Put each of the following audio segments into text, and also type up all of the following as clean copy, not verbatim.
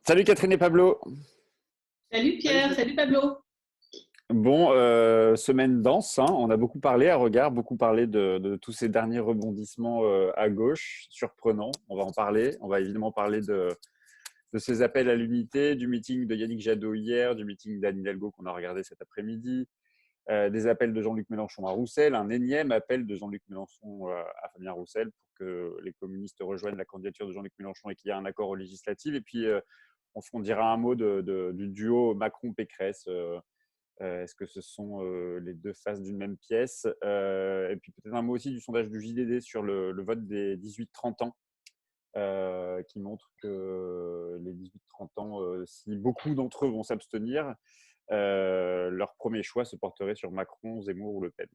Salut Catherine et Pablo. Salut Salut, Pierre, salut. salut Pablo. Bon, semaine dense, hein. On a beaucoup parlé à regard, beaucoup parlé de tous ces derniers rebondissements à gauche, surprenants. On va en parler. On va évidemment parler de ces appels à l'unité, du meeting de Yannick Jadot hier, du meeting d'Anne Hidalgo qu'on a regardé cet après-midi, des appels de Jean-Luc Mélenchon à Roussel, un énième appel de Jean-Luc Mélenchon à Fabien Roussel pour que les communistes rejoignent la candidature de Jean-Luc Mélenchon et qu'il y ait un accord aux législatives. Et puis, on dira un mot du duo Macron-Pécresse. Est-ce que ce sont les deux faces d'une même pièce? Et puis peut-être un mot aussi du sondage du JDD sur le vote des 18-30 ans, qui montre que les 18-30 ans, si beaucoup d'entre eux vont s'abstenir, leur premier choix se porterait sur Macron, Zemmour ou Le Pen.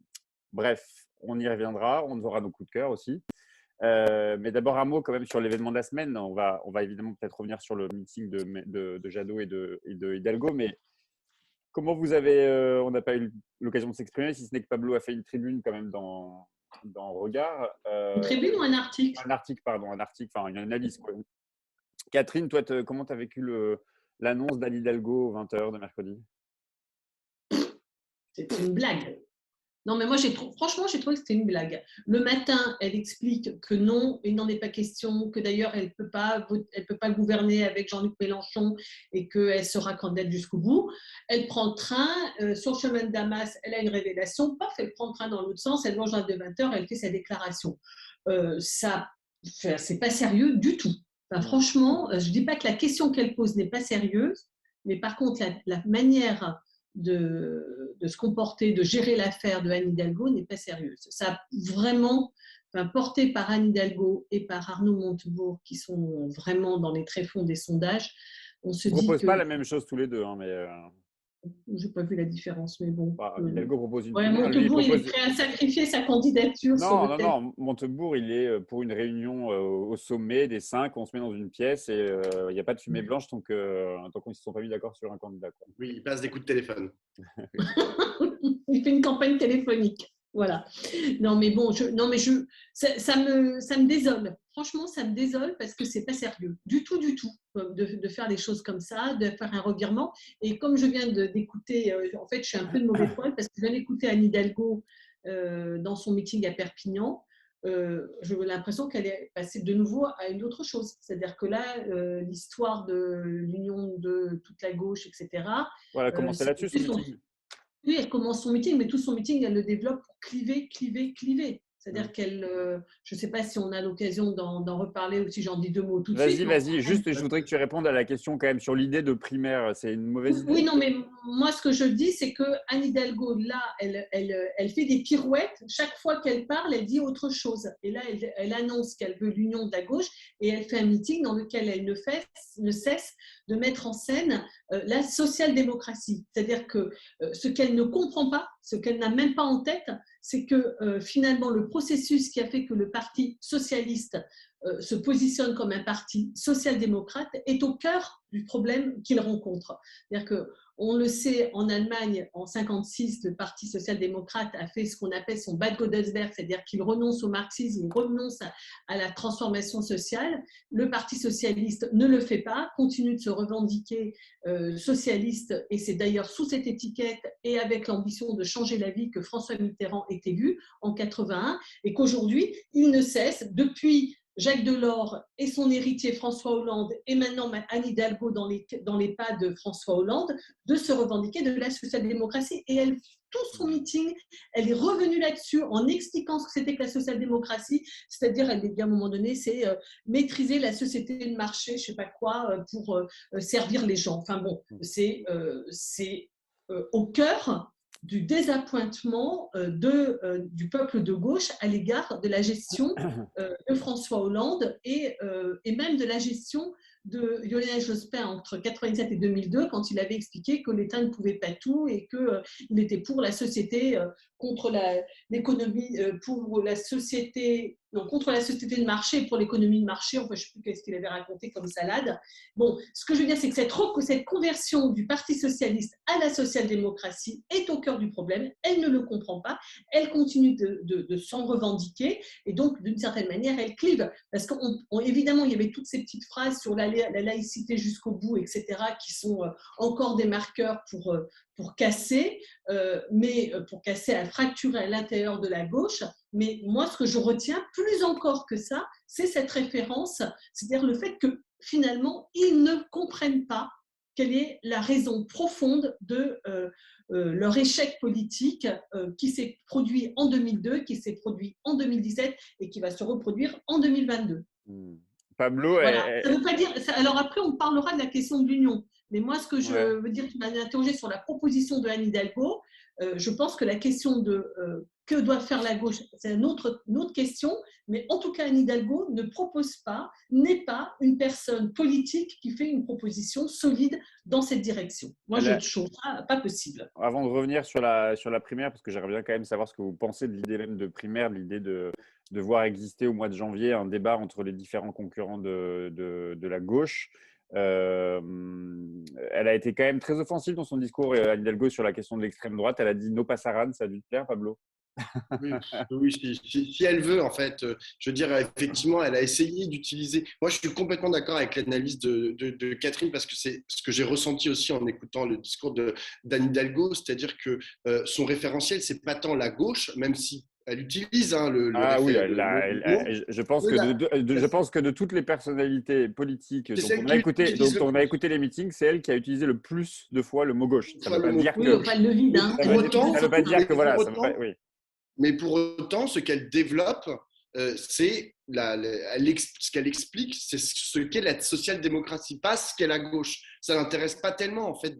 Bref, on y reviendra, on aura nos coups de cœur aussi. Mais d'abord un mot quand même sur l'événement de la semaine. On va évidemment peut-être revenir sur le meeting de Jadot et de Hidalgo, mais comment vous avez, on n'a pas eu l'occasion de s'exprimer, si ce n'est que Pablo a fait une tribune quand même dans Regard. Une tribune ou un article? Un article, pardon, enfin une analyse, quoi. Catherine, toi, comment tu as vécu l'annonce d'Anne Hidalgo aux 20h de mercredi? C'est une blague. Non, mais moi, franchement, j'ai trouvé que c'était une blague. Le matin, elle explique que non, il n'en est pas question, que d'ailleurs, elle peut pas gouverner avec Jean-Luc Mélenchon et qu'elle sera candidate jusqu'au bout. Elle prend le train, sur le chemin de Damas, elle a une révélation, paf, elle prend le train dans l'autre sens, elle mange à 20h, elle fait sa déclaration. Ça, c'est pas sérieux du tout. Enfin, franchement, je dis pas que la question qu'elle pose n'est pas sérieuse, mais par contre, la manière de se comporter, de gérer l'affaire de Anne Hidalgo n'est pas sérieuse. Ça a vraiment, porté par Anne Hidalgo et par Arnaud Montebourg, qui sont vraiment dans les tréfonds des sondages, on se Ils ne dit proposent pas que… la même chose tous les deux, hein, mais Je n'ai pas vu la différence, mais bon. bah, Hidalgo propose une Ouais, primaire. Lui, il Montebourg, il est propose. prêt à sacrifier sa candidature sur Non, le non, thème. non. Montebourg, il est pour une réunion au sommet des 5. On se met dans une pièce et il n'y a pas de fumée blanche tant qu'on ne se sont pas mis d'accord sur un candidat, quoi. Oui, il passe des coups de téléphone. Il fait une campagne téléphonique. Voilà. Non, mais bon, ça me désole. Franchement, ça me désole parce que c'est pas sérieux. Du tout, du tout, de faire des choses comme ça, de faire un revirement. Et comme je viens d'écouter, en fait, je suis un peu de mauvais poil parce que je viens d'écouter Anne Hidalgo dans son meeting à Perpignan. J'ai l'impression qu'elle est passée de nouveau à une autre chose. C'est-à-dire que là, l'histoire de l'union de toute la gauche, etc., Voilà, commencer c'est là-dessus, son meeting. oui, elle commence son meeting, mais tout son meeting, elle le développe pour cliver, cliver, cliver. Mm. C'est-à-dire qu'elle, je ne sais pas si on a l'occasion d'en reparler ou si j'en dis deux mots tout de suite. Vas-y, Mais vas-y. Juste, je voudrais que tu répondes à la question quand même sur l'idée de primaire. C'est une mauvaise idée? oui, non, mais moi, ce que je dis, c'est que Anne Hidalgo, là, elle fait des pirouettes. Chaque fois qu'elle parle, elle dit autre chose. Et là, elle annonce qu'elle veut l'union de la gauche et elle fait un meeting dans lequel elle ne cesse de mettre en scène la social-démocratie. C'est-à-dire que ce qu'elle ne comprend pas, ce qu'elle n'a même pas en tête, c'est que finalement, le processus qui a fait que le Parti socialiste se positionne comme un parti social-démocrate est au cœur du problème qu'il rencontre. C'est-à-dire qu'on le sait, en Allemagne, en 1956, le Parti social-démocrate a fait ce qu'on appelle son Bad Godesberg, c'est-à-dire qu'il renonce au marxisme, il renonce à la transformation sociale. Le Parti socialiste ne le fait pas, continue de se revendiquer socialiste, et c'est d'ailleurs sous cette étiquette et avec l'ambition de changer la vie que François Mitterrand est élu en 81, et qu'aujourd'hui, il ne cesse, depuis Jacques Delors et son héritier François Hollande, et maintenant Anne Hidalgo dans les pas de François Hollande, de se revendiquer de la social-démocratie. Et elle, tout son meeting, elle est revenue là-dessus en expliquant ce que c'était que la social-démocratie, c'est-à-dire, elle dit à un moment donné, c'est maîtriser la société de marché, je ne sais pas quoi, pour servir les gens. Enfin bon, c'est au cœur du désappointement du peuple de gauche à l'égard de la gestion de François Hollande et même de la gestion de Lionel Jospin entre 1997 et 2002, quand il avait expliqué que l'État ne pouvait pas tout et qu'il était pour la société, contre l'économie, pour la société non, contre la société de marché et pour l'économie de marché, enfin, je ne sais plus qu'est-ce qu'il avait raconté comme salade. Bon, ce que je veux dire, c'est que cette conversion du Parti socialiste à la social-démocratie est au cœur du problème. Elle ne le comprend pas. Elle continue de s'en revendiquer et donc, d'une certaine manière, elle clive. Parce qu'évidemment, il y avait toutes ces petites phrases sur la laïcité jusqu'au bout, etc., qui sont encore des marqueurs pour casser, pour casser, à fracturer à l'intérieur de la gauche. Mais moi, ce que je retiens plus encore que ça, c'est cette référence, c'est-à-dire le fait que finalement, ils ne comprennent pas quelle est la raison profonde de leur échec politique qui s'est produit en 2002, qui s'est produit en 2017 et qui va se reproduire en 2022. Pablo, voilà. Ça veut pas dire. Alors après, on parlera de la question de l'union. Mais moi, ce que je veux dire, tu m'as interrogé sur la proposition de Anne Hidalgo. Je pense que la question de que doit faire la gauche, c'est une autre question. Mais en tout cas, Anne Hidalgo ne propose pas, n'est pas une personne politique qui fait une proposition solide dans cette direction. Moi, je trouve ça pas possible. Avant de revenir sur la primaire, parce que j'aimerais bien quand même savoir ce que vous pensez de l'idée même de primaire, l'idée de voir exister au mois de janvier un débat entre les différents concurrents de la gauche. Elle a été quand même très offensive dans son discours, Anne Hidalgo, sur la question de l'extrême droite. Elle a dit « no pasaran », ça a dû te plaire, Pablo? Oui, si elle veut, en fait, je veux dire, effectivement, elle a essayé d'utiliser. Moi, je suis complètement d'accord avec l'analyse de Catherine parce que c'est ce que j'ai ressenti aussi en écoutant le discours d'Anne Hidalgo, c'est-à-dire que son référentiel, c'est pas tant la gauche, même si elle utilise oui, je pense que de toutes les personnalités politiques dont on a écouté les meetings, c'est elle qui a utilisé le plus de fois le mot gauche. Ça ne veut pas dire que… Ça ne veut pas dire que voilà. Oui. Mais pour autant, ce qu'elle développe, c'est ce qu'elle explique, c'est ce qu'est la social-démocratie, pas ce qu'est la gauche. Ça l'intéresse pas tellement en fait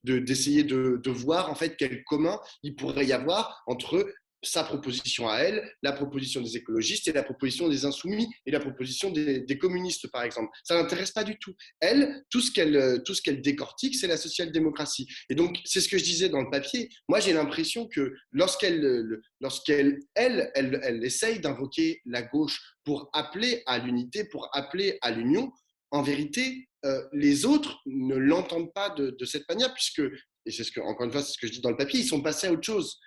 d'essayer de voir en fait quel commun il pourrait y avoir entre sa proposition à elle, la proposition des écologistes et la proposition des insoumis et la proposition des communistes, par exemple. Ça ne l'intéresse pas du tout. Elle, tout ce qu'elle décortique, c'est la social-démocratie. Et donc, c'est ce que je disais dans le papier. Moi, j'ai l'impression que lorsqu'elle essaye d'invoquer la gauche pour appeler à l'unité, pour appeler à l'union, en vérité, les autres ne l'entendent pas de cette manière, puisque, et encore une fois, c'est ce que je dis dans le papier, ils sont passés à autre chose.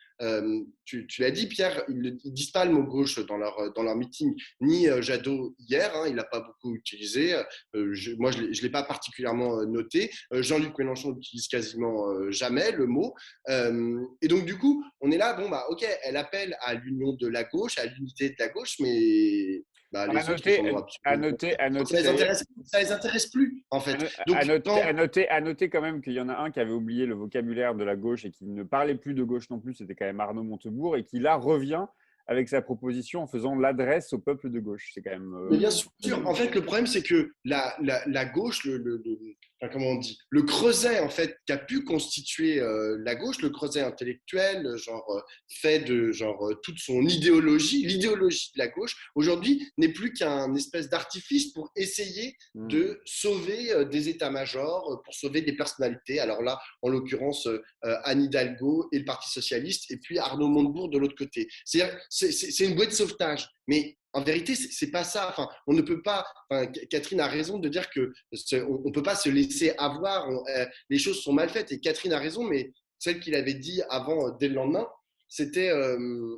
Tu l'as dit, Pierre, ils ne disent pas le mot gauche dans leur meeting, ni Jadot hier, il n'a pas beaucoup utilisé. Moi, je ne l'ai pas particulièrement noté. Jean-Luc Mélenchon n'utilise quasiment jamais le mot. Et donc, du coup, on est là, ok, elle appelle à l'union de la gauche, à l'unité de la gauche, mais… à noter, ça les intéresse plus, en fait. Donc, à noter quand même qu'il y en a un qui avait oublié le vocabulaire de la gauche et qui ne parlait plus de gauche non plus, c'était quand même Arnaud Montebourg, et qui là revient avec sa proposition en faisant l'adresse au peuple de gauche. C'est quand même… Mais bien sûr. En fait, le problème, c'est que la gauche, comment on dit, le creuset en fait qu'a pu constituer la gauche, le creuset intellectuel, fait de toute son idéologie, l'idéologie de la gauche, aujourd'hui n'est plus qu'un espèce d'artifice pour essayer de sauver des états-majors, pour sauver des personnalités. Alors là, en l'occurrence, Anne Hidalgo et le Parti socialiste, et puis Arnaud Montebourg de l'autre côté. C'est une bouée de sauvetage, mais en vérité, c'est pas ça. Enfin, on ne peut pas. Catherine a raison de dire que on peut pas se laisser avoir. Les choses sont mal faites. Et Catherine a raison, mais celle qu'il avait dit avant, dès le lendemain, c'était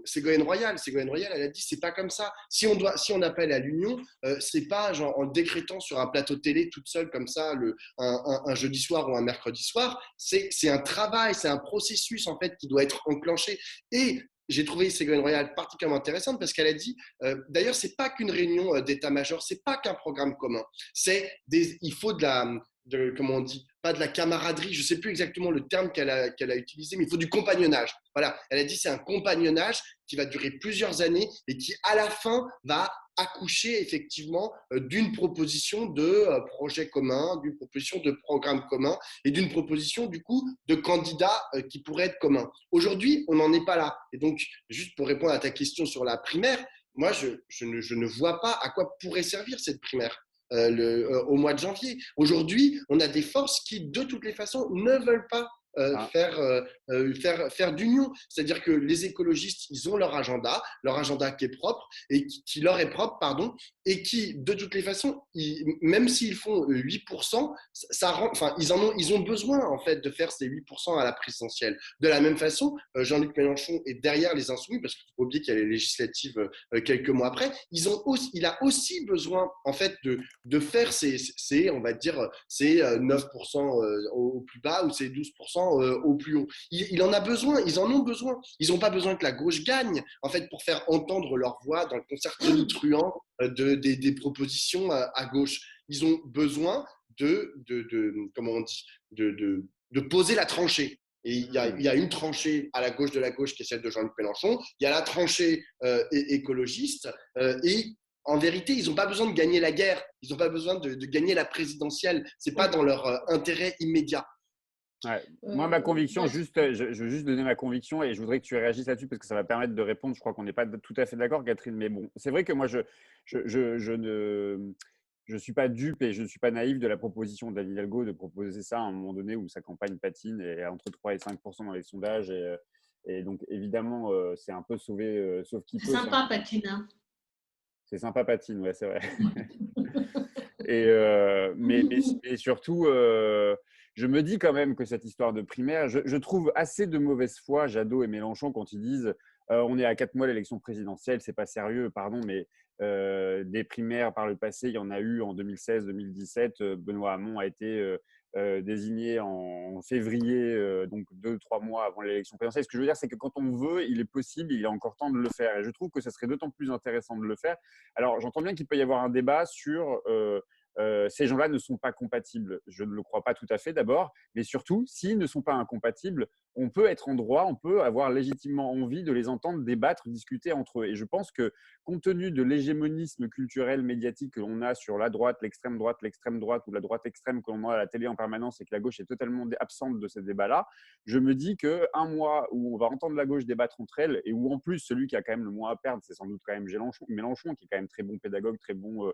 Ségolène Royal. Ségolène Royal, elle a dit c'est pas comme ça. Si on appelle à l'union, c'est pas en décrétant sur un plateau télé toute seule comme ça un jeudi soir ou un mercredi soir. C'est un travail, c'est un processus en fait qui doit être enclenché. Et j'ai trouvé Ségolène Royal particulièrement intéressante parce qu'elle a dit, d'ailleurs, c'est pas qu'une réunion d'état-major, c'est pas qu'un programme commun. Il faut comment on dit, pas de la camaraderie, je sais plus exactement le terme qu'elle a utilisé, mais il faut du compagnonnage. Voilà, elle a dit c'est un compagnonnage qui va durer plusieurs années et qui, à la fin, va accoucher effectivement d'une proposition de projet commun, d'une proposition de programme commun et d'une proposition du coup de candidats qui pourraient être communs. Aujourd'hui, on n'en est pas là. Et donc, juste pour répondre à ta question sur la primaire, moi, je ne vois pas à quoi pourrait servir cette primaire. Au mois de janvier. Aujourd'hui, on a des forces qui, de toutes les façons, ne veulent pas Ah, faire d'union. C'est-à-dire que les écologistes, ils ont leur agenda qui est propre et qui leur est propre, pardon, et qui, de toutes les façons, même s'ils font 8%, enfin, ils ont besoin en fait de faire ces 8% à la présidentielle. De la même façon, Jean-Luc Mélenchon est derrière les Insoumis, parce qu'il faut oublier qu'il y a les législatives quelques mois après. Il a aussi besoin en fait de faire on va dire, ces 9% au plus bas ou ces 12% au plus haut. Il en a besoin, ils en ont besoin. Ils n'ont pas besoin que la gauche gagne, en fait, pour faire entendre leur voix dans le concert tonitruant des propositions à gauche. Ils ont besoin comment on dit, de poser la tranchée. Et il y a une tranchée à la gauche de la gauche qui est celle de Jean-Luc Mélenchon. Il y a la tranchée écologiste. Et en vérité, ils n'ont pas besoin de gagner la guerre. Ils n'ont pas besoin de gagner la présidentielle. Ce n'est pas dans leur intérêt immédiat. ouais. Moi, ma conviction, Bah, je veux juste donner ma conviction et je voudrais que tu réagisses là-dessus parce que ça va permettre de répondre. Je crois qu'on n'est pas tout à fait d'accord, Catherine. Mais bon, c'est vrai que moi, je ne suis pas dupe et je ne suis pas naïf de la proposition d'Anne Hidalgo de proposer ça à un moment donné où sa campagne patine et entre 3 et 5% dans les sondages. Et donc, évidemment, c'est un peu sauf qui c'est peut. sympa, Patina. C'est sympa patine, ouais, c'est vrai. Mais surtout, je me dis quand même que cette histoire de primaire, je trouve assez de mauvaise foi Jadot et Mélenchon quand ils disent on est à 4 mois de l'élection présidentielle, c'est pas sérieux, pardon, mais des primaires par le passé, il y en a eu en 2016-2017. Benoît Hamon a été désigné en février, donc 2-3 mois avant l'élection présidentielle. Ce que je veux dire, c'est que quand on veut, il est possible, il est encore temps de le faire. Et je trouve que ce serait d'autant plus intéressant de le faire. Alors, j'entends bien qu'il peut y avoir un débat sur ces gens-là ne sont pas compatibles. Je ne le crois pas tout à fait d'abord, mais surtout, s'ils ne sont pas incompatibles, on peut être en droit, on peut avoir légitimement envie de les entendre débattre, discuter entre eux. Et je pense que compte tenu de l'hégémonisme culturel médiatique que l'on a sur la droite, l'extrême droite ou la droite extrême que l'on a à la télé en permanence et que la gauche est totalement absente de ces débats-là, je me dis qu'un mois où on va entendre la gauche débattre entre elles et où en plus celui qui a quand même le moins à perdre, c'est sans doute quand même Mélenchon qui est quand même très bon pédagogue, très bon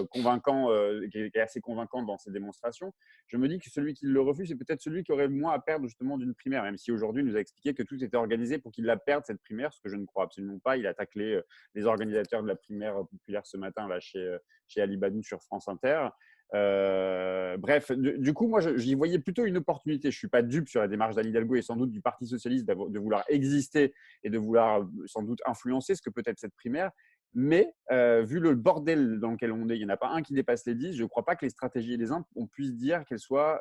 convaincant, qui est assez convaincant dans ses démonstrations. Je me dis que celui qui le refuse, c'est peut-être celui qui aurait le moins à perdre justement d'une primaire, même si aujourd'hui il nous a expliqué que tout était organisé pour qu'il la perde cette primaire, ce que je ne crois absolument pas. Il a taclé les organisateurs de la primaire populaire ce matin là, chez Ali Badou sur France Inter. Bref, du coup, moi, j'y voyais plutôt une opportunité. Je ne suis pas dupe sur la démarche d'Anne Hidalgo et sans doute du Parti socialiste de vouloir exister et de vouloir sans doute influencer ce que peut être cette primaire. Mais vu le bordel dans lequel on est, il n'y en a pas un qui dépasse les 10. Je ne crois pas que les stratégies des uns, on puisse dire qu'elles soient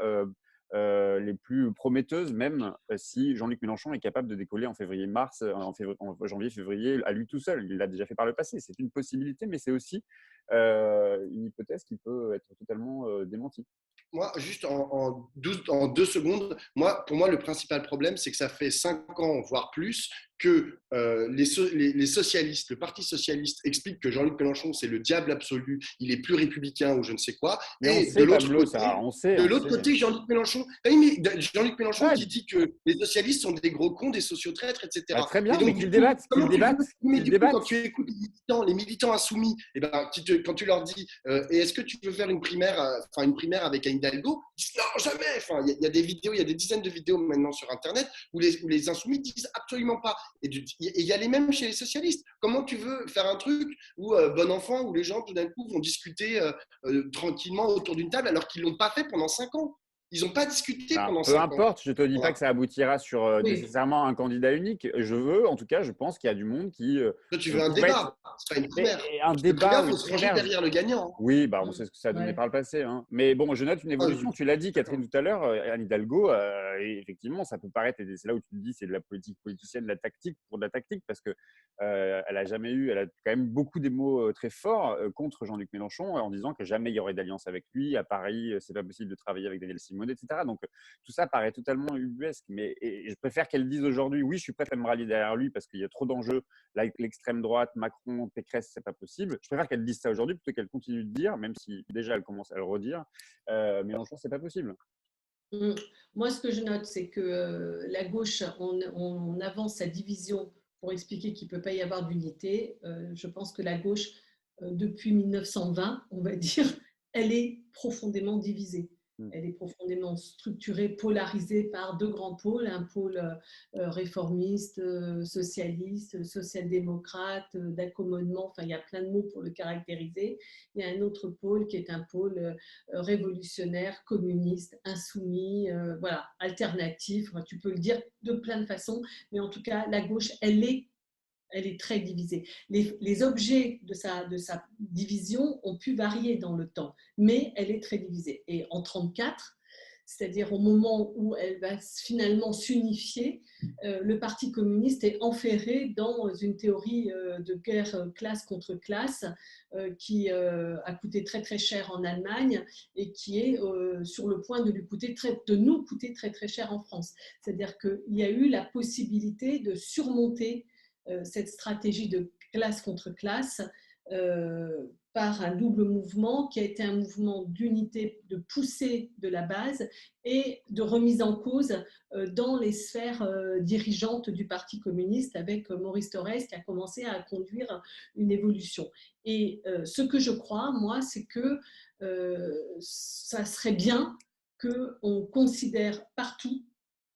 les plus prometteuses, même si Jean-Luc Mélenchon est capable de décoller en février-mars, en janvier-février à lui tout seul. Il l'a déjà fait par le passé. C'est une possibilité, mais c'est aussi une hypothèse qui peut être totalement démentie. Moi, juste en 2 secondes, pour moi, le principal problème, c'est que ça fait 5 ans, voire plus, que les socialistes, le Parti socialiste explique que Jean-Luc Mélenchon, c'est le diable absolu, il est plus républicain ou je ne sais quoi. Mais on Et sait, Pablo, ça, on sait. Jean-Luc Mélenchon, Jean-Luc Mélenchon Ouais, qui dit que les socialistes sont des gros cons, des sociotraîtres, bah, etc. très Et bien, mais donc, qu'ils du coup, débattent, comment tu veux, mais du coup, quand débattent. tu écoutes les militants insoumis, et ben, quand tu leur dis, et est-ce que tu veux faire une primaire avec Anne Hidalgo, ils disent non, jamais. Enfin, il y a des vidéos, il y a des dizaines de vidéos maintenant sur Internet où les insoumis disent absolument pas. Et il y a les mêmes chez les socialistes. Comment tu veux faire un truc où bon enfant, où les gens tout d'un coup vont discuter tranquillement autour d'une table alors qu'ils l'ont pas fait pendant 5 ans. Ils n'ont pas discuté Alors, pendant peu 5 ans. importe, je ne te dis pas Voilà. que ça aboutira sur oui. nécessairement un candidat unique. En tout cas, je pense qu'il y a du monde qui Toi, tu veux un pourrait être. débat, c'est pas une Mais primaire. un Une débat primaire, ou il une faut se ranger primaire, derrière le gagnant. oui, bah, on sait ce que ça a donné Ouais. par le passé. Hein. Mais bon, je note une Ah, évolution. Tu l'as dit, d'accord. Catherine, tout à l'heure, Anne Hidalgo, et effectivement, ça peut paraître, et c'est là où tu te dis, c'est de la politique politicienne, de la tactique pour de la tactique, parce que elle a quand même beaucoup des mots très forts contre Jean-Luc Mélenchon, en disant que jamais il y aurait d'alliance avec lui. À Paris, c'est pas possible de travailler avec Daniel Simonet, etc. Donc, tout ça paraît totalement ubuesque. Et je préfère qu'elle dise aujourd'hui, oui, je suis prête à me rallier derrière lui parce qu'il y a trop d'enjeux. Là, avec l'extrême droite, Macron, Pécresse, c'est pas possible. Je préfère qu'elle dise ça aujourd'hui plutôt qu'elle continue de dire, même si déjà elle commence à le redire, Mélenchon, c'est pas possible. Moi, ce que je note, c'est que la gauche, on avance sa division pour expliquer qu'il ne peut pas y avoir d'unité. Je pense que la gauche, depuis 1920, on va dire, elle est profondément divisée. Mm. Elle est profondément structurée, polarisée par deux grands pôles, un pôle réformiste, socialiste, social-démocrate, d'accommodement, enfin il y a plein de mots pour le caractériser. Il y a un autre pôle qui est un pôle révolutionnaire, communiste, insoumis, voilà, alternatif, enfin, tu peux le dire de plein de façons, mais en tout cas la gauche, elle est très divisée. Les objets de sa division ont pu varier dans le temps, mais elle est très divisée. Et en 1934, c'est-à-dire au moment où elle va finalement s'unifier, le Parti communiste est enferré dans une théorie de guerre classe contre classe qui a coûté très très cher en Allemagne et qui est sur le point de nous coûter très très cher en France. C'est-à-dire qu'il y a eu la possibilité de surmonter cette stratégie de classe contre classe par un double mouvement qui a été un mouvement d'unité, de poussée de la base et de remise en cause dans les sphères dirigeantes du Parti communiste avec Maurice Thorez qui a commencé à conduire une évolution. Et ce que je crois, moi, c'est que ça serait bien qu'on considère partout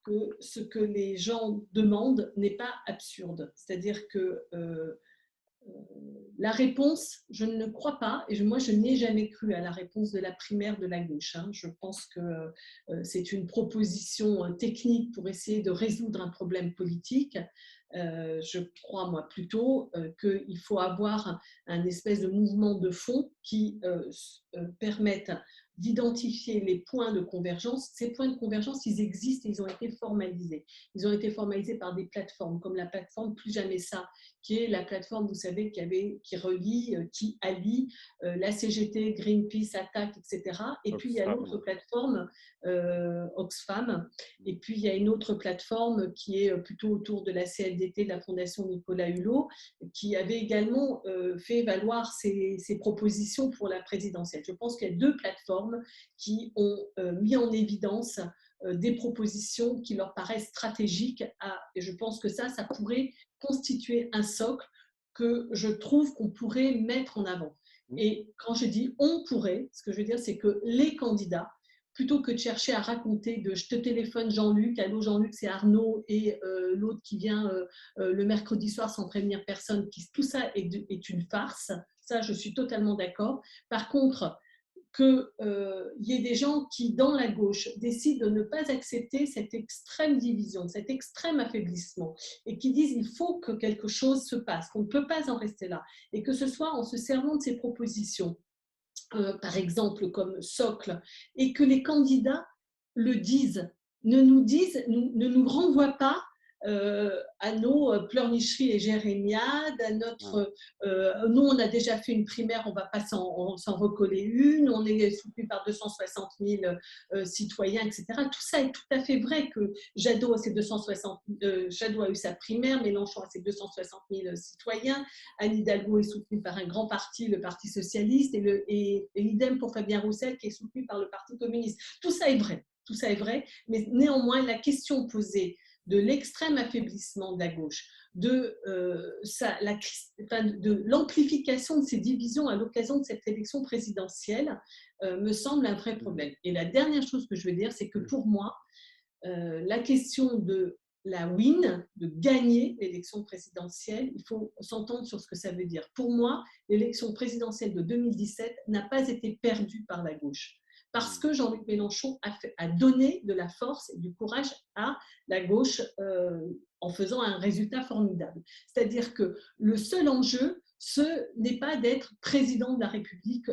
que ce que les gens demandent n'est pas absurde. C'est-à-dire que la réponse, je ne crois pas, et moi je n'ai jamais cru à la réponse de la primaire de la gauche. Je pense que c'est une proposition technique pour essayer de résoudre un problème politique. Je crois, moi, plutôt qu'il faut avoir un espèce de mouvement de fond qui permette d'identifier les points de convergence. Ces points de convergence, ils existent et ils ont été formalisés. Ils ont été formalisés par des plateformes, comme la plateforme Plus Jamais Ça, qui est la plateforme, vous savez, qui relie, qui allie la CGT, Greenpeace, Attac, etc. Et puis, il y a l'autre plateforme, Oxfam. Et puis, il y a une autre plateforme qui est plutôt autour de la CLDT, de la Fondation Nicolas Hulot, qui avait également fait valoir ses propositions pour la présidentielle. Je pense qu'il y a deux plateformes qui ont mis en évidence des propositions qui leur paraissent stratégiques et je pense que ça pourrait constituer un socle que je trouve qu'on pourrait mettre en avant. Et quand je dis on pourrait, ce que je veux dire, c'est que les candidats, plutôt que de chercher à raconter de je te téléphone Jean-Luc, allô Jean-Luc, c'est Arnaud, et l'autre qui vient le mercredi soir sans prévenir personne, tout ça est une farce. Ça, je suis totalement d'accord. Par contre, qu'il y ait des gens qui, dans la gauche, décident de ne pas accepter cette extrême division, cet extrême affaiblissement, et qui disent il faut que quelque chose se passe, qu'on ne peut pas en rester là, et que ce soit en se servant de ces propositions, par exemple comme socle, et que les candidats le disent, ne nous renvoient pas à nos pleurnicheries et jérémiades, à notre nous on a déjà fait une primaire, on ne va pas s'en recoller une, on est soutenu par 260 000 citoyens, etc. Tout ça est tout à fait vrai que Jadot a eu sa primaire, Mélenchon a ses 260 000 citoyens, Anne Hidalgo est soutenue par un grand parti, le Parti socialiste, et idem pour Fabien Roussel qui est soutenu par le Parti communiste. Tout ça est vrai, mais néanmoins la question posée de l'extrême affaiblissement de la gauche, de l'amplification de ces divisions à l'occasion de cette élection présidentielle, me semble un vrai problème. Et la dernière chose que je veux dire, c'est que pour moi, la question de la win, de gagner l'élection présidentielle, il faut s'entendre sur ce que ça veut dire. Pour moi, l'élection présidentielle de 2017 n'a pas été perdue par la gauche, parce que Jean-Luc Mélenchon a donné de la force et du courage à la gauche en faisant un résultat formidable. C'est-à-dire que le seul enjeu, ce n'est pas d'être président de la République.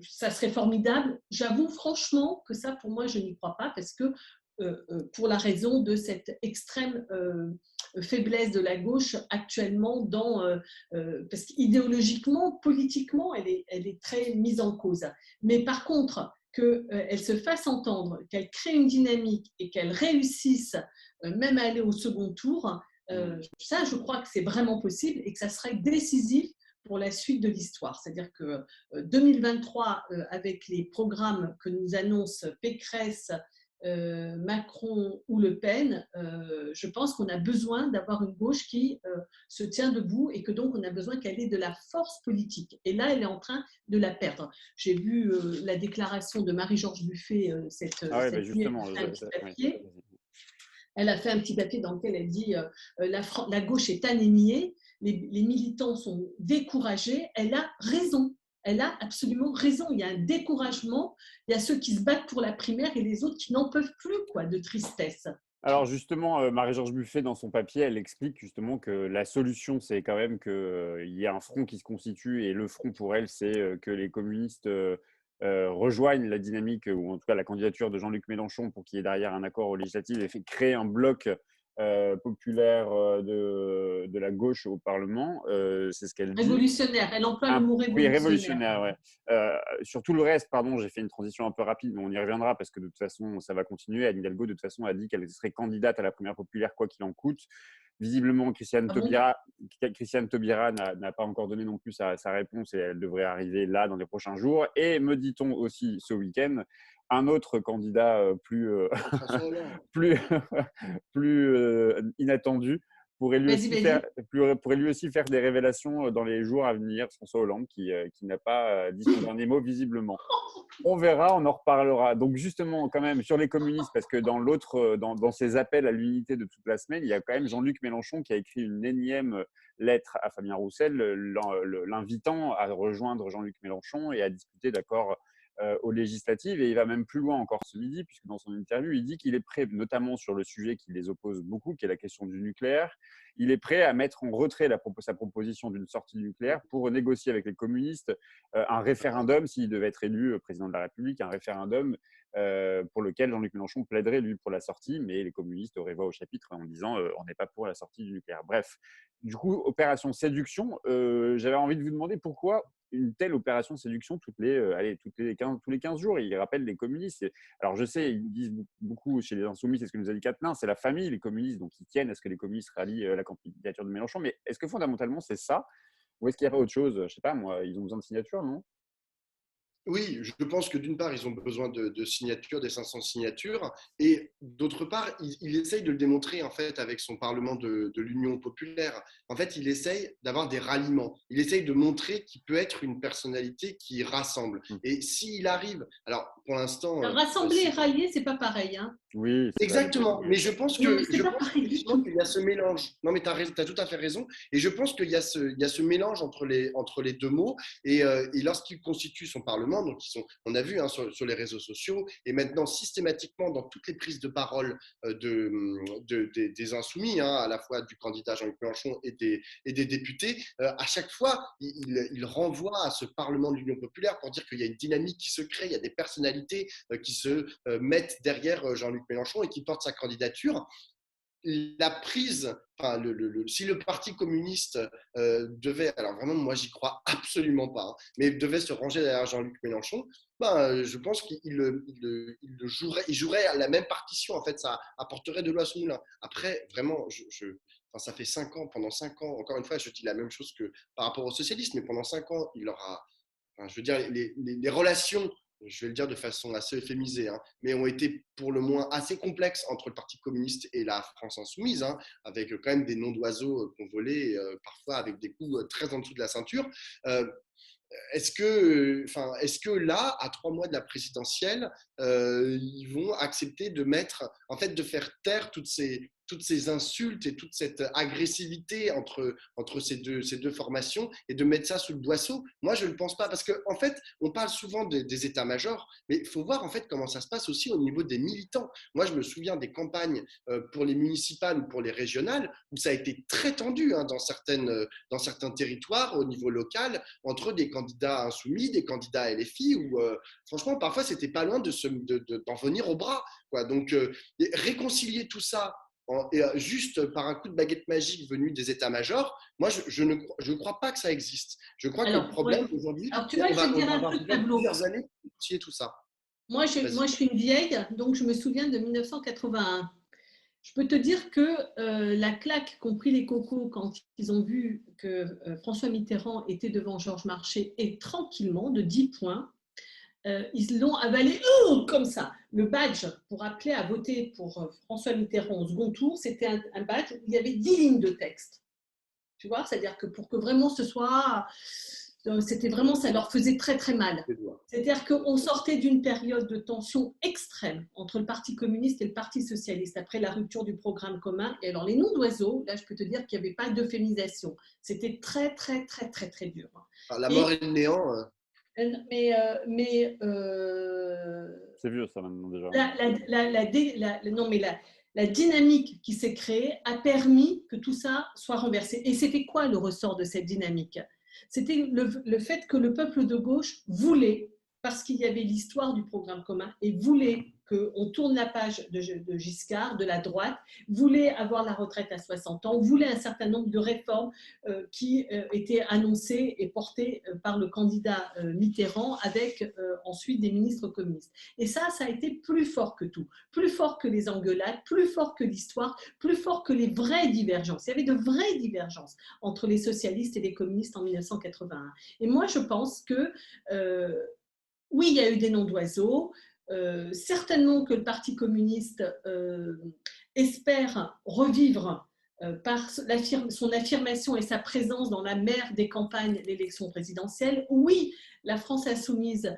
Ça serait formidable. J'avoue franchement que ça, pour moi, je n'y crois pas, parce que pour la raison de cette extrême faiblesse de la gauche actuellement, parce qu'idéologiquement, politiquement, elle est très mise en cause. Mais par contre, qu'elle se fasse entendre, qu'elle crée une dynamique et qu'elle réussisse même à aller au second tour, ça, je crois que c'est vraiment possible et que ça serait décisif pour la suite de l'histoire. C'est-à-dire que 2023, avec les programmes que nous annonce Pécresse Macron ou Le Pen, je pense qu'on a besoin d'avoir une gauche qui se tient debout et que donc on a besoin qu'elle ait de la force politique. Et là, elle est en train de la perdre. J'ai vu la déclaration de Marie-Georges Buffet Ah ouais, bah cette nuit, elle justement, a fait un petit ouais. papier. Elle a fait un petit papier dans lequel elle dit la gauche est anémiée, les militants sont découragés. Elle a raison. Elle a absolument raison. Il y a un découragement. Il y a ceux qui se battent pour la primaire et les autres qui n'en peuvent plus, quoi, de tristesse. Alors justement, Marie-Georges Buffet, dans son papier, elle explique justement que la solution, c'est quand même qu'il y ait un front qui se constitue, et le front pour elle, c'est que les communistes rejoignent la dynamique, ou en tout cas la candidature de Jean-Luc Mélenchon, pour qu'il y ait derrière un accord aux législatives, et fait créer un bloc populaire de la gauche au Parlement. C'est ce qu'elle dit. Révolutionnaire. Elle emploie le mot Oui, révolutionnaire. révolutionnaire, ouais. Sur tout le reste, pardon, j'ai fait une transition un peu rapide, mais on y reviendra parce que de toute façon, ça va continuer. Anne Hidalgo, de toute façon, a dit qu'elle serait candidate à la primaire populaire, quoi qu'il en coûte. Visiblement, Christiane Ah bon? Taubira n'a pas encore donné non plus sa réponse, et elle devrait arriver là dans les prochains jours. Et me dit-on aussi ce week-end, un autre candidat François Hollande. plus, inattendu pourrait lui, Vas-y, vas-y. pourrait lui aussi faire des révélations dans les jours à venir, François Hollande, qui n'a pas dit son dernier mot visiblement. On verra, on en reparlera. Donc justement, quand même, sur les communistes, parce que dans ses appels à l'unité de toute la semaine, il y a quand même Jean-Luc Mélenchon qui a écrit une énième lettre à Fabien Roussel, l'invitant à rejoindre Jean-Luc Mélenchon et à discuter d'accords aux législatives. Et il va même plus loin encore ce midi, puisque dans son interview, il dit qu'il est prêt, notamment sur le sujet qui les oppose beaucoup, qui est la question du nucléaire, il est prêt à mettre en retrait sa proposition d'une sortie du nucléaire pour négocier avec les communistes un référendum, s'il devait être élu président de la République, un référendum pour lequel Jean-Luc Mélenchon plaiderait, lui, pour la sortie, mais les communistes auraient voix au chapitre en disant on n'est pas pour la sortie du nucléaire. Bref, du coup, opération séduction, j'avais envie de vous demander pourquoi une telle opération séduction tous les 15 jours. Il rappelle les communistes. Alors, je sais, ils disent beaucoup chez les Insoumis, c'est ce que nous a dit Quatennens, c'est la famille, les communistes, donc ils tiennent à ce que les communistes rallient la candidature de Mélenchon. Mais est-ce que fondamentalement, c'est ça? Ou est-ce qu'il y a pas autre chose? Je ne sais pas, moi, ils ont besoin de signatures, non? Oui, je pense que d'une part, ils ont besoin de signatures, des 500 signatures, et d'autre part, il essaye de le démontrer en fait avec son Parlement de l'Union populaire. En fait, il essaye d'avoir des ralliements. Il essaye de montrer qu'il peut être une personnalité qui rassemble. Et s'il arrive, alors pour l'instant, Rassembler et rallier, c'est pas pareil. Hein. Oui, c'est pas exactement, mais je pense Non, mais que c'est pas pareil du tout. qu'il y a ce mélange. Non, mais tu as tout à fait raison. Et je pense qu'il y a ce mélange entre les deux mots. Et lorsqu'il constitue son Parlement, donc on a vu sur les réseaux sociaux, et maintenant systématiquement dans toutes les prises de parole des insoumis, à la fois du candidat Jean-Luc Mélenchon et des députés, à chaque fois, il renvoie à ce Parlement de l'Union populaire pour dire qu'il y a une dynamique qui se crée, il y a des personnalités qui se mettent derrière Jean-Luc Mélenchon et qui portent sa candidature. La prise, enfin, si le Parti communiste devait, alors vraiment, moi, j'y crois absolument pas, mais devait se ranger derrière Jean-Luc Mélenchon, je pense il jouerait la même partition. En fait, ça apporterait de l'eau à son moulin. Après, vraiment, enfin, ça fait 5 ans, pendant 5 ans, encore une fois, je dis la même chose que par rapport aux socialistes, mais pendant 5 ans, il aura, enfin, je veux dire, les relations, je vais le dire de façon assez euphémisée, mais ont été pour le moins assez complexes entre le Parti communiste et la France insoumise, avec quand même des noms d'oiseaux qu'on volait, parfois avec des coups très en dessous de la ceinture. Est-ce que là, à 3 mois de la présidentielle, ils vont accepter de faire taire toutes ces insultes et toute cette agressivité entre ces deux formations, et de mettre ça sous le boisseau? Moi, je ne le pense pas, parce qu'en fait, on parle souvent des états-majors, mais il faut voir en fait comment ça se passe aussi au niveau des militants. Moi, je me souviens des campagnes pour les municipales ou pour les régionales, où ça a été très tendu dans certains territoires au niveau local, entre des candidats insoumis, des candidats LFI, où franchement, parfois, c'était pas loin d'en venir au bras, quoi. Donc, réconcilier tout ça juste par un coup de baguette magique venu des états-majors, moi, je ne crois pas que ça existe. Je crois que le problème aujourd'hui, alors, tu vois, je vais te dire un truc, Pablo. plusieurs années pour réconcilier tout ça. Moi, je suis une vieille, donc je me souviens de 1981. Je peux te dire que la claque qu'ont pris les cocos quand ils ont vu que François Mitterrand était devant Georges Marchais, et tranquillement, de 10 points, ils l'ont avalé comme ça. Le badge pour appeler à voter pour François Mitterrand au second tour, c'était un badge où il y avait 10 lignes de texte. Tu vois, c'est-à-dire que pour que vraiment ce soit, c'était vraiment, ça leur faisait très très mal. C'est-à-dire qu'on sortait d'une période de tension extrême entre le Parti communiste et le Parti socialiste après la rupture du programme commun. Et alors les noms d'oiseaux, là je peux te dire qu'il n'y avait pas d'euphémisation. C'était très très très très très dur. La mort et le néant. Mais c'est vieux ça maintenant déjà. La dynamique qui s'est créée a permis que tout ça soit renversé. Et c'était quoi le ressort de cette dynamique? C'était le fait que le peuple de gauche voulait, parce qu'il y avait l'histoire du programme commun, et voulait qu'on tourne la page de Giscard, de la droite, voulait avoir la retraite à 60 ans, voulait un certain nombre de réformes qui étaient annoncées et portées par le candidat Mitterrand avec ensuite des ministres communistes. Et ça a été plus fort que tout, plus fort que les engueulades, plus fort que l'histoire, plus fort que les vraies divergences. Il y avait de vraies divergences entre les socialistes et les communistes en 1981. Et moi, je pense que oui, il y a eu des noms d'oiseaux. Certainement que le Parti communiste espère revivre par son affirmation et sa présence dans la mer des campagnes l'élection présidentielle. Oui, la France insoumise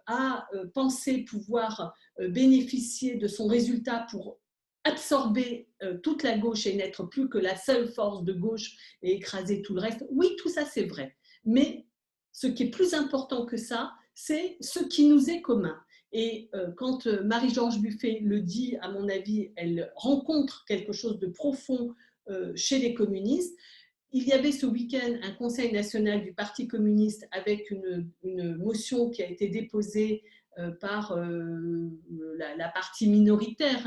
a pensé pouvoir bénéficier de son résultat pour absorber toute la gauche et n'être plus que la seule force de gauche et écraser tout le reste. Oui, tout ça c'est vrai. Mais ce qui est plus important que ça, c'est ce qui nous est commun. Et quand Marie-Georges Buffet le dit, à mon avis, elle rencontre quelque chose de profond chez les communistes. Il y avait ce week-end un conseil national du Parti communiste avec une motion qui a été déposée par la partie minoritaire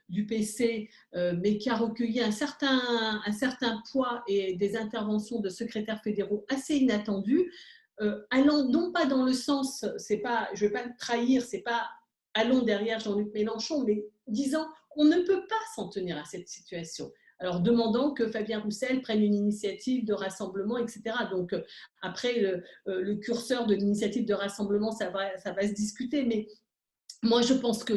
du PC, mais qui a recueilli un certain poids et des interventions de secrétaires fédéraux assez inattendues, allant non pas dans le sens, je ne vais pas le trahir, c'est pas allons derrière Jean-Luc Mélenchon, mais disant on ne peut pas s'en tenir à cette situation. Alors, demandant que Fabien Roussel prenne une initiative de rassemblement, etc. Donc, après, le curseur de l'initiative de rassemblement, ça va se discuter. Mais moi, je pense que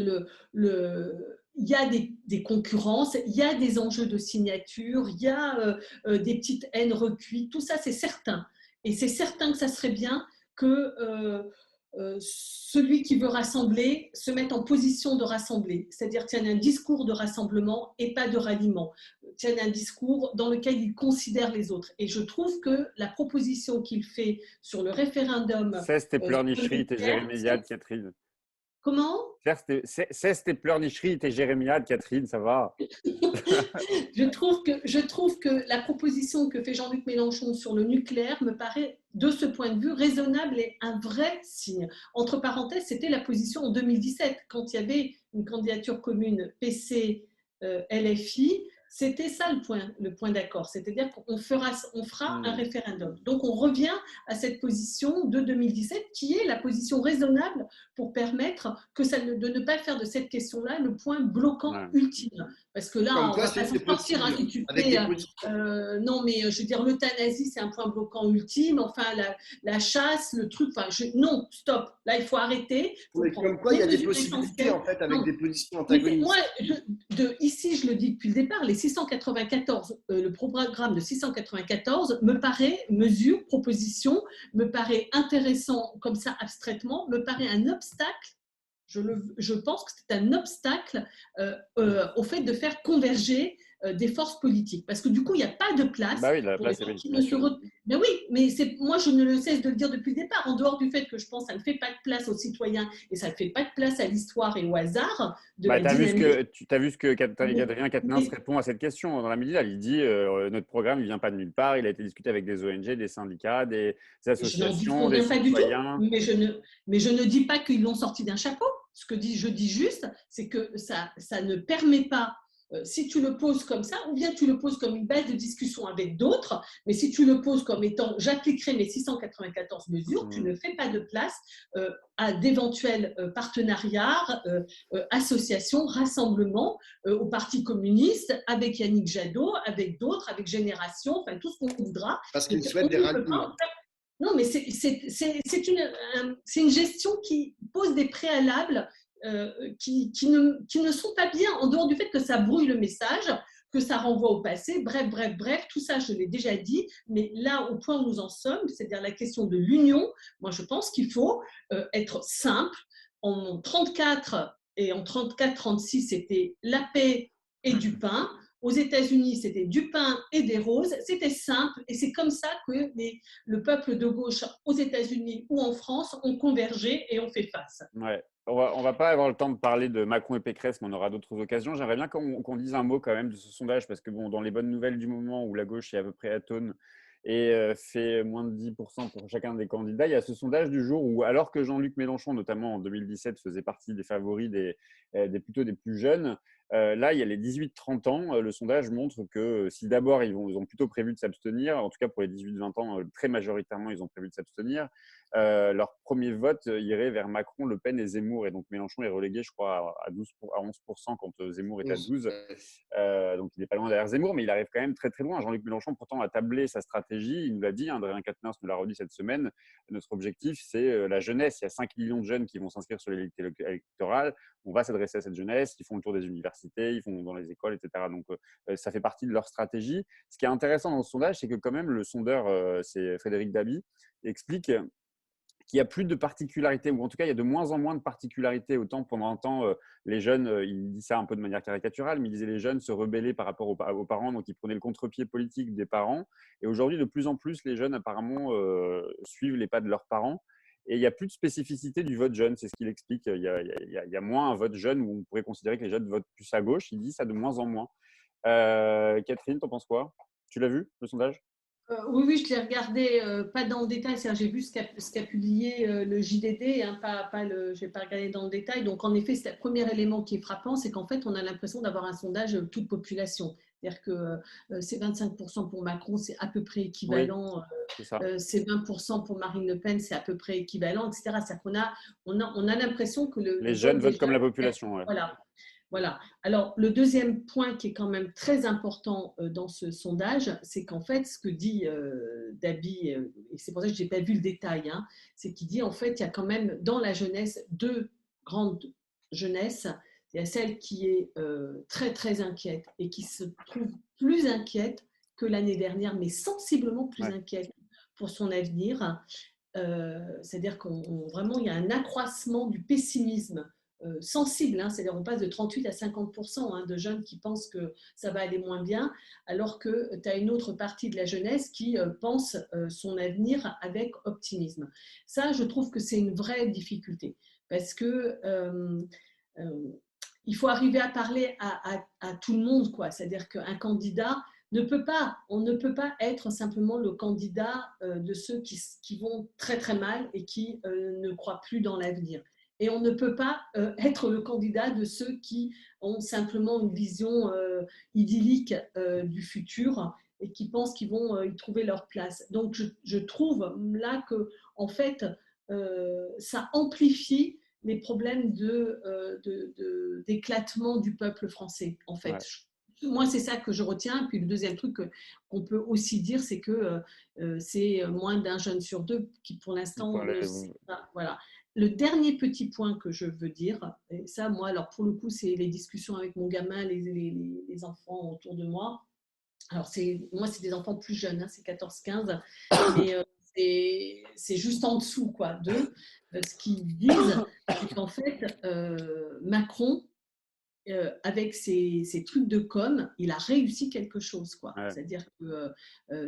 il y a des concurrences, il y a des enjeux de signature, il y a des petites haines recuites. Tout ça, c'est certain. Et c'est certain que ça serait bien que celui qui veut rassembler se mette en position de rassembler, c'est-à-dire tienne un discours de rassemblement et pas de ralliement, tienne un discours dans lequel il considère les autres. Et je trouve que la proposition qu'il fait sur le référendum… Cesse tes pleurnicheries, tes jérémiades, Catherine. Comment ? Cesse tes pleurnicheries, tes jérémiades, Catherine, ça va. Je trouve que la proposition que fait Jean-Luc Mélenchon sur le nucléaire me paraît, de ce point de vue, raisonnable et un vrai signe. Entre parenthèses, c'était la position en 2017, quand il y avait une candidature commune PC-LFI. C'était ça le point d'accord, c'est-à-dire qu'on fera un référendum. Donc, on revient à cette position de 2017 qui est la position raisonnable pour permettre de ne pas faire de cette question-là le point bloquant ultime. Parce que là, on va pas s'en sortir. Si tu fais, non, mais je veux dire, l'euthanasie, c'est un point bloquant ultime. Enfin, la chasse, le truc, non, stop. Là, il faut arrêter. Mais comme quoi, il y a des possibilités, en fait, avec des positions antagonistes. Moi, ici, je le dis depuis le départ, les 694, le programme de 694 me paraît, proposition, me paraît intéressant comme ça, abstraitement, me paraît un obstacle. Je pense que c'est un obstacle au fait de faire converger des forces politiques. Parce que du coup, il n'y a pas de place. Bah oui, la place est Mais oui, mais moi, je ne le cesse de le dire depuis le départ. En dehors du fait que je pense que ça ne fait pas de place aux citoyens et ça ne fait pas de place à l'histoire et au hasard. Tu as vu ce que Adrien Quatennens répond à cette question dans la Médina. Il dit notre programme ne vient pas de nulle part. Il a été discuté avec des ONG, des syndicats, des associations, des citoyens. Mais je ne dis pas qu'ils l'ont sorti d'un chapeau. Ce que je dis juste, c'est que ça ne permet pas, si tu le poses comme ça, ou bien tu le poses comme une base de discussion avec d'autres, mais si tu le poses comme étant j'appliquerai mes 694 mesures, tu ne fais pas de place à d'éventuels partenariats, associations, rassemblements au Parti communiste, avec Yannick Jadot, avec d'autres, avec Génération, enfin tout ce qu'on voudra. Parce qu'ils souhaitent des ralliements. Non, mais c'est une gestion qui pose des préalables qui ne sont pas bien, en dehors du fait que ça brouille le message, que ça renvoie au passé, bref, tout ça, je l'ai déjà dit, mais là, au point où nous en sommes, c'est-à-dire la question de l'union, moi, je pense qu'il faut être simple. En 34 et en 34-36, c'était la paix et du pain. Aux États-Unis, c'était du pain et des roses. C'était simple et c'est comme ça que le peuple de gauche aux États-Unis ou en France ont convergé et ont fait face. Ouais. On va pas avoir le temps de parler de Macron et Pécresse, mais on aura d'autres occasions. J'aimerais bien qu'on dise un mot quand même de ce sondage, parce que bon, dans les bonnes nouvelles du moment où la gauche est à peu près atone et fait moins de 10% pour chacun des candidats, il y a ce sondage du jour où, alors que Jean-Luc Mélenchon, notamment en 2017, faisait partie des favoris plutôt des plus jeunes, là, il y a les 18-30 ans. Le sondage montre que si d'abord ils ont plutôt prévu de s'abstenir, en tout cas pour les 18-20 ans, très majoritairement, ils ont prévu de s'abstenir. Leur premier vote irait vers Macron, Le Pen et Zemmour. Et donc Mélenchon est relégué, je crois, à 11% quand Zemmour est à 12%. Donc il n'est pas loin derrière Zemmour, mais il arrive quand même très très loin. Jean-Luc Mélenchon, pourtant, a tablé sa stratégie. Il nous l'a dit, Adrien Quatennens nous l'a redit cette semaine. Notre objectif, c'est la jeunesse. Il y a 5 millions de jeunes qui vont s'inscrire sur les listes électorales. On va s'adresser à cette jeunesse. Ils font le tour des universités, ils vont dans les écoles, etc. Donc ça fait partie de leur stratégie. Ce qui est intéressant dans ce sondage, c'est que quand même le sondeur, c'est Frédéric Dabi, explique qu'il n'y a plus de particularités, ou en tout cas, il y a de moins en moins de particularités. Autant pendant un temps, les jeunes, il dit ça un peu de manière caricaturale, mais il disait les jeunes se rebellaient par rapport aux parents, donc ils prenaient le contre-pied politique des parents. Et aujourd'hui, de plus en plus, les jeunes, apparemment, suivent les pas de leurs parents. Et il n'y a plus de spécificité du vote jeune, c'est ce qu'il explique. Il y a moins un vote jeune où on pourrait considérer que les jeunes votent plus à gauche. Il dit ça de moins en moins. Catherine, t'en penses quoi? Tu l'as vu, le sondage? Oui, je l'ai regardé, pas dans le détail, j'ai vu ce qu'a publié le JDD, hein, je n'ai pas regardé dans le détail. Donc, en effet, c'est le premier élément qui est frappant, c'est qu'en fait, on a l'impression d'avoir un sondage toute population. C'est-à-dire que c'est 25% pour Macron, c'est à peu près équivalent. Oui, c'est 20% pour Marine Le Pen, c'est à peu près équivalent, etc. C'est-à-dire qu'on a l'impression que les jeunes votent comme la population. Ouais. Voilà. Alors, le deuxième point qui est quand même très important dans ce sondage, c'est qu'en fait, ce que dit Dabi, et c'est pour ça que je n'ai pas vu le détail, hein, c'est qu'il dit en fait, il y a quand même dans la jeunesse deux grandes jeunesses. Il y a celle qui est très, très inquiète et qui se trouve plus inquiète que l'année dernière, mais sensiblement plus inquiète pour son avenir. C'est-à-dire vraiment, il y a un accroissement du pessimisme sensible, hein, c'est-à-dire on passe de 38 à 50% hein, de jeunes qui pensent que ça va aller moins bien, alors que tu as une autre partie de la jeunesse qui pense son avenir avec optimisme. Ça, je trouve que c'est une vraie difficulté, parce que il faut arriver à parler à tout le monde, quoi. C'est-à-dire qu'un candidat on ne peut pas être simplement le candidat de ceux qui vont très très mal et qui ne croient plus dans l'avenir. Et on ne peut pas être le candidat de ceux qui ont simplement une vision idyllique du futur et qui pensent qu'ils vont y trouver leur place. Donc je trouve là que en fait ça amplifie les problèmes d'éclatement du peuple français, en fait. Ouais. Moi, c'est ça que je retiens. Puis le deuxième truc qu'on peut aussi dire, c'est que c'est moins d'un jeune sur deux qui, pour l'instant, voilà. Le dernier petit point que je veux dire, et ça, moi, alors pour le coup, c'est les discussions avec mon gamin, les enfants autour de moi. Alors, moi, c'est des enfants plus jeunes, hein, c'est 14-15, mais c'est juste en dessous quoi, d'eux. Ce qu'ils disent, c'est qu'en fait, Macron, avec ses trucs de com, il a réussi quelque chose, quoi. Ouais. C'est-à-dire que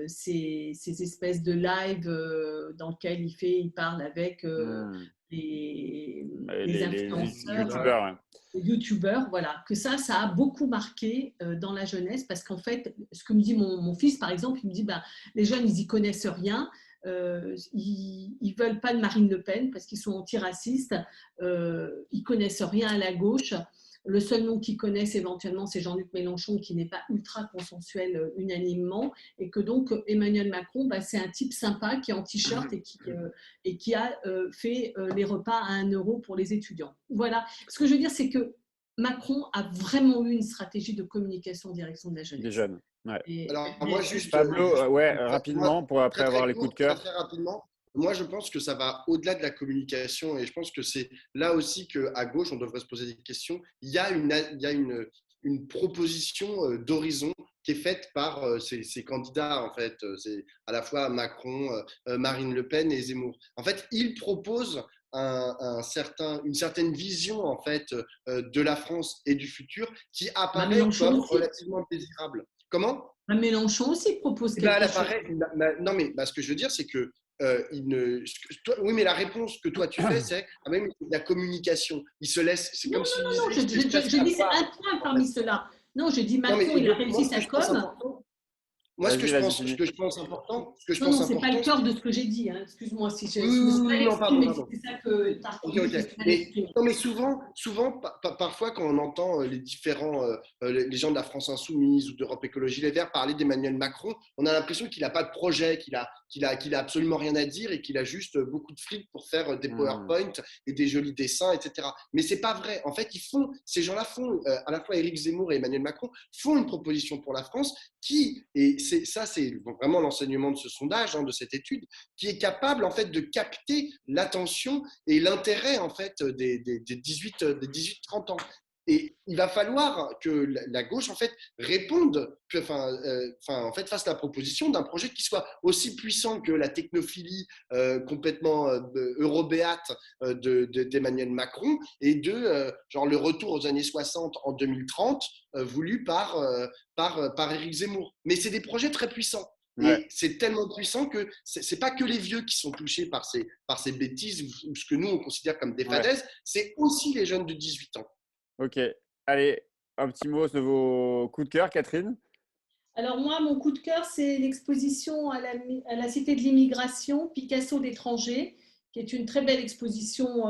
ces espèces de live dans lesquels il parle avec les influenceurs, les youtubeurs, voilà, que ça a beaucoup marqué dans la jeunesse, parce qu'en fait, ce que me dit mon fils, par exemple, il me dit, les jeunes, ils y connaissent rien. Ils veulent pas de Marine Le Pen parce qu'ils sont antiracistes, ils connaissent rien à la gauche. Le seul nom qu'ils connaissent éventuellement, c'est Jean-Luc Mélenchon, qui n'est pas ultra consensuel unanimement, et que donc Emmanuel Macron, c'est un type sympa qui est en t-shirt et qui a fait les repas à 1 € pour les étudiants. Voilà. Ce que je veux dire, c'est que Macron a vraiment eu une stratégie de communication en direction de la jeunesse. Des jeunes. Ouais. Alors, moi, juste. Pablo, rapidement, pour après avoir les coups de cœur. Très rapidement. moi, je pense que ça va au-delà de la communication et je pense que c'est là aussi qu'à gauche, on devrait se poser des questions. Il y a une proposition d'horizon qui est faite par ces candidats, en fait. C'est à la fois Macron, Marine Le Pen et Zemmour. En fait, ils proposent une certaine vision en fait de la France et du futur qui Bah, apparaît Mélenchon comme aussi. relativement désirable. Comment? Bah, Mélenchon aussi propose Eh ben, elle quelque chose. apparaît. Non, mais ce que je veux dire, c'est que oui, mais la réponse que toi tu fais, c'est ah, mais c'est de la communication. Il se laisse. C'est Non, comme non, s'il non, non, disait, il se laisse presque je dis c'est avoir. un point En fait. parmi ceux-là. Non, je dis Non, mais Macron, il a moi, réussi sa com. moi, Vas-y, vas-y, ce finis. que je pense important, ce que je Non, non, pense c'est pas le important, cœur c'est de ce que j'ai dit. Hein. Excuse-moi si oui, je me suis mal non, pardon, exprimée, mais pardon. c'est ça que tu as Ok, retenu, je me ok. suis mal Mais, exprimée. non, mais souvent, parfois, quand on entend les différents, les gens de la France Insoumise ou d'Europe Écologie Les Verts parler d'Emmanuel Macron, on a l'impression qu'il n'a pas de projet, qu'il a absolument rien à dire et qu'il a juste beaucoup de fric pour faire des PowerPoint et des jolis dessins, etc. Mais c'est pas vrai. En fait, ces gens-là font, à la fois Éric Zemmour et Emmanuel Macron, font une proposition pour la France et c'est vraiment l'enseignement de ce sondage, hein, de cette étude, qui est capable en fait de capter l'attention et l'intérêt en fait des 18-30 ans. Et il va falloir que la gauche en fait réponde, en fait fasse la proposition d'un projet qui soit aussi puissant que la technophilie complètement eurobéate d'Emmanuel Macron et genre le retour aux années 60 en 2030 voulu par Éric Zemmour. Mais c'est des projets très puissants. Ouais. Et c'est tellement puissant que c'est pas que les vieux qui sont touchés par ces bêtises ou ce que nous on considère comme des fadaises, c'est aussi les jeunes de 18 ans. Ok. Allez, un petit mot de vos coups de cœur, Catherine. Alors moi, mon coup de cœur, c'est l'exposition à la Cité de l'Immigration, Picasso d'étrangers, qui est une très belle exposition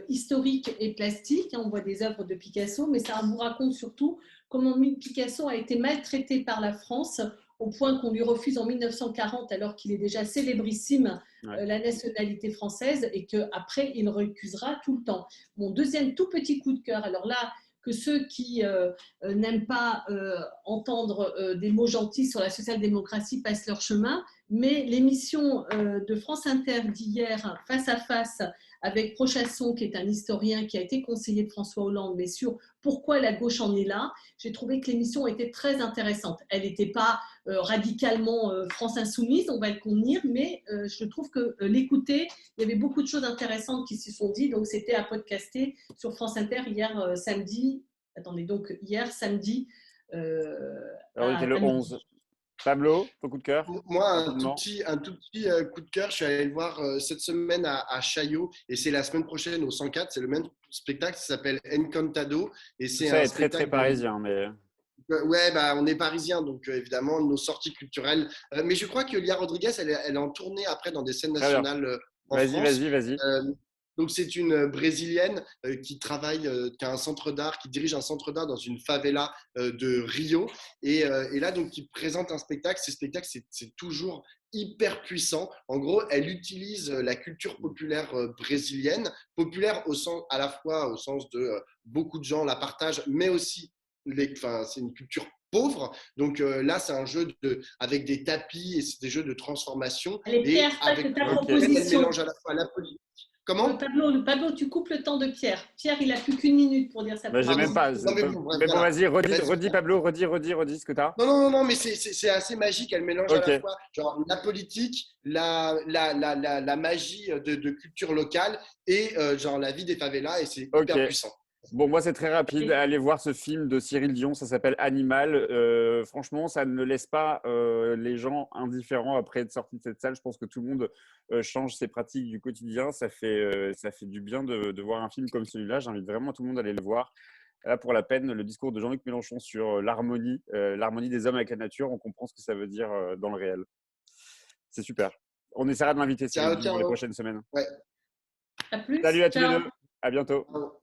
historique et plastique. On voit des œuvres de Picasso, mais ça vous raconte surtout comment Picasso a été maltraité par la France au point qu'on lui refuse en 1940, alors qu'il est déjà célébrissime, la nationalité française, et qu'après, il recusera tout le temps. Mon deuxième tout petit coup de cœur, alors là, que ceux qui n'aiment pas entendre des mots gentils sur la social-démocratie passent leur chemin, mais l'émission de France Inter d'hier, Face à Face, avec Prochasson, qui est un historien qui a été conseiller de François Hollande, mais sur pourquoi la gauche en est là, j'ai trouvé que l'émission était très intéressante. Elle n'était pas radicalement France Insoumise, on va le convenir, mais je trouve que l'écouter, il y avait beaucoup de choses intéressantes qui se sont dites, donc c'était à podcaster sur France Inter hier samedi. Attendez, donc hier samedi. Alors, on était le 11. Pablo, ton coup de cœur? Moi, rapidement. un tout petit coup de cœur, je suis allé le voir cette semaine à Chaillot et c'est la semaine prochaine au 104. C'est le même spectacle, ça s'appelle Encantado et Tout c'est ça un est très, très spectacle parisien, mais… Ouais, bah, on est parisiens, donc évidemment, nos sorties culturelles. Mais je crois que Lia Rodriguez, elle est en tournée après dans des scènes Très bien. nationales en Vas-y, France. vas-y, vas-y. Donc, c'est une Brésilienne qui travaille, qui a un centre d'art, qui dirige un centre d'art dans une favela de Rio. Et là, donc, qui présente un spectacle. Ces spectacles, c'est toujours hyper puissant. En gros, elle utilise la culture populaire brésilienne, populaire à la fois au sens de beaucoup de gens la partagent, mais aussi c'est une culture pauvre. Donc là, c'est un jeu avec des tapis et c'est des jeux de transformation. Allez, Pierre, Et ça, avec c'est ta elle proposition. mélange à la fois la politique. Comment? Pablo, tu coupes le temps de Pierre. Pierre, il n'a plus qu'une minute pour dire sa Bah, j'ai même pas. Non, mais bon, bref, Mais bon, voilà. vas-y, Vas-y. redis, Pablo, redis ce que tu as. Non, mais c'est assez magique. Elle mélange à Ok. la fois genre, la politique, la magie de culture locale et genre la vie des favelas et c'est Ok. hyper puissant. Bon, moi, c'est très rapide. Allez voir ce film de Cyril Dion, ça s'appelle Animal. Franchement, ça ne laisse pas les gens indifférents après être sorti de cette salle. Je pense que tout le monde change ses pratiques du quotidien. Ça fait du bien de voir un film comme celui-là. J'invite vraiment tout le monde à aller le voir. Là, pour la peine, le discours de Jean-Luc Mélenchon sur l'harmonie des hommes avec la nature, on comprend ce que ça veut dire dans le réel. C'est super. On essaiera de l'inviter Cyril Dion dans les prochaines semaines. Ouais. À plus. Salut à tous les Ciao. deux. À bientôt. Ciao.